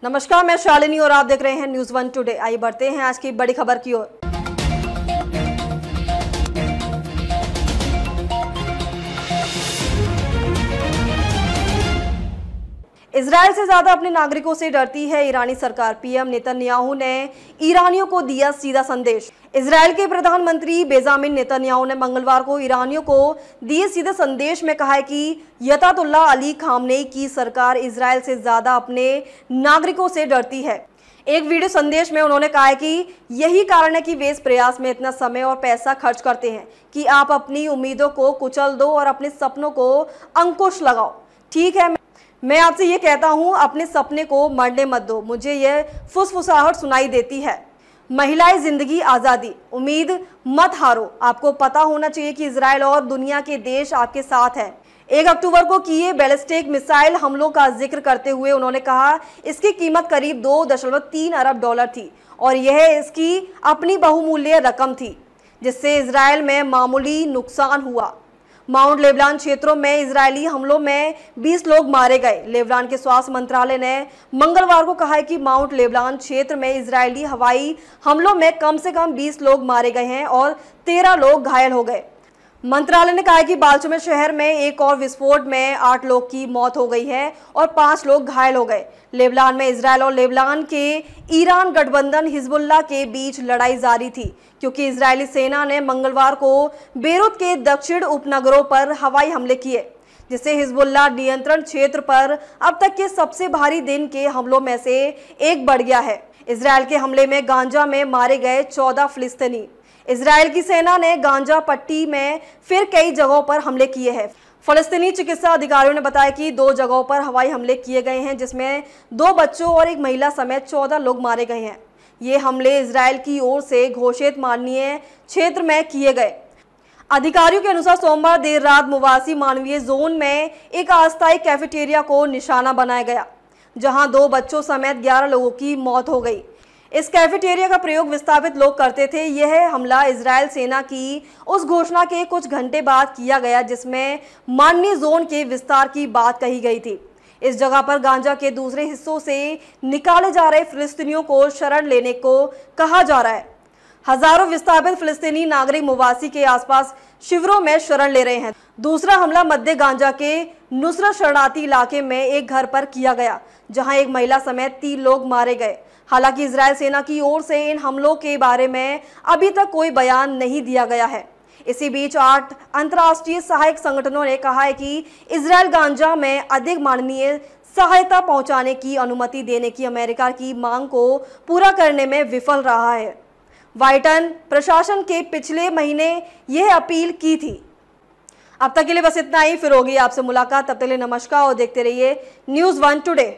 नमस्कार, मैं शालिनी और आप देख रहे हैं न्यूज़ 1 टुडे। आइए बढ़ते हैं आज की बड़ी खबर की ओर। इजराइल से ज्यादा अपने नागरिकों से डरती है ईरानी सरकार। पीएम नेतन्याहू ने ईरानियों को दिया सीधा संदेश। इजराइल के प्रधानमंत्री बेंजामिन नेतन्याहू ने मंगलवार को ईरानियों को दिए सीधे संदेश में कहा है कि अयतुल्लाह अली खामनेई की सरकार इजराइल से ज्यादा अपने नागरिकों से डरती है। एक वीडियो संदेश में उन्होंने कहा है कि यही कारण है कि वे इस प्रयास में इतना समय और पैसा खर्च करते हैं कि आप अपनी उम्मीदों को कुचल दो और अपने सपनों को अंकुश लगाओ। ठीक है, मैं आपसे ये कहता हूँ, अपने सपने को मरने मत दो। मुझे ये फुसफुसाहट सुनाई देती है, महिलाएं जिंदगी आज़ादी, उम्मीद मत हारो। आपको पता होना चाहिए कि इजराइल और दुनिया के देश आपके साथ हैं। 1 अक्टूबर को किए बैलिस्टिक मिसाइल हमलों का जिक्र करते हुए उन्होंने कहा इसकी कीमत करीब 2.3 अरब डॉलर थी और यह इसकी अपनी बहुमूल्य रकम थी, जिससे इजराइल में मामूली नुकसान हुआ। माउंट लेबनान क्षेत्रों में इजरायली हमलों में 20 लोग मारे गए। लेबनान के स्वास्थ्य मंत्रालय ने मंगलवार को कहा है कि माउंट लेबनान क्षेत्र में इजरायली हवाई हमलों में कम से कम 20 लोग मारे गए हैं और 13 लोग घायल हो गए। मंत्रालय ने कहा है कि बाल्चोमेर शहर में एक और विस्फोट में 8 लोग की मौत हो गई है और 5 लोग घायल हो गए। लेबनान में इजराइल और लेबनान के ईरान गठबंधन हिजबुल्लाह के बीच लड़ाई जारी थी, क्योंकि इजरायली सेना ने मंगलवार को बेरूत के दक्षिण उपनगरों पर हवाई हमले किए, जिससे हिजबुल्लाह नियंत्रण क्षेत्र पर अब तक के सबसे भारी दिन के हमलों में से एक बढ़ गया है। इजराइल के हमले में गांजा में मारे गए 14 फिलिस्तीनी। इजराइल की सेना ने गांजा पट्टी में फिर कई जगहों पर हमले किए हैं। फलस्तीनी चिकित्सा अधिकारियों ने बताया कि 2 जगहों पर हवाई हमले किए गए हैं, जिसमें 2 बच्चों और एक महिला समेत 14 लोग मारे गए हैं। ये हमले इजराइल की ओर से घोषित मानवीय क्षेत्र में किए गए। अधिकारियों के अनुसार सोमवार देर रात मुवासी मानवीय जोन में एक अस्थायी कैफेटेरिया को निशाना बनाया गया, जहां 2 बच्चों समेत 11 लोगों की मौत हो गई। इस कैफेटेरिया का प्रयोग विस्थापित लोग करते थे। यह हमला इजराइल सेना की उस घोषणा के कुछ घंटे बाद किया गया जिसमें मानवीय जोन के विस्तार की बात कही गई थी। इस जगह पर गांजा के दूसरे हिस्सों से निकाले जा रहे फिलिस्तीनियों को शरण लेने को कहा जा रहा है। हजारों विस्थापित फिलिस्तीनी नागरिक मुवासी के आसपास शिविरों में शरण ले रहे हैं। दूसरा हमला मध्य गांजा के नुसरत शरणार्थी इलाके में एक घर पर किया गया, जहां एक महिला समेत 3 लोग मारे गए। हालांकि इजराइल सेना की ओर से इन हमलों के बारे में अभी तक कोई बयान नहीं दिया गया है। इसी बीच 8 अंतर्राष्ट्रीय सहायक संगठनों ने कहा है कि इजराइल गांजा में अधिक मानवीय सहायता पहुंचाने की अनुमति देने की अमेरिका की मांग को पूरा करने में विफल रहा है। बाइडेन प्रशासन के पिछले महीने यह अपील की थी। अब तक के लिए बस इतना ही, फिर होगी आपसे मुलाकात। तब तक के लिए नमस्कार और देखते रहिए न्यूज़ 1 टुडे।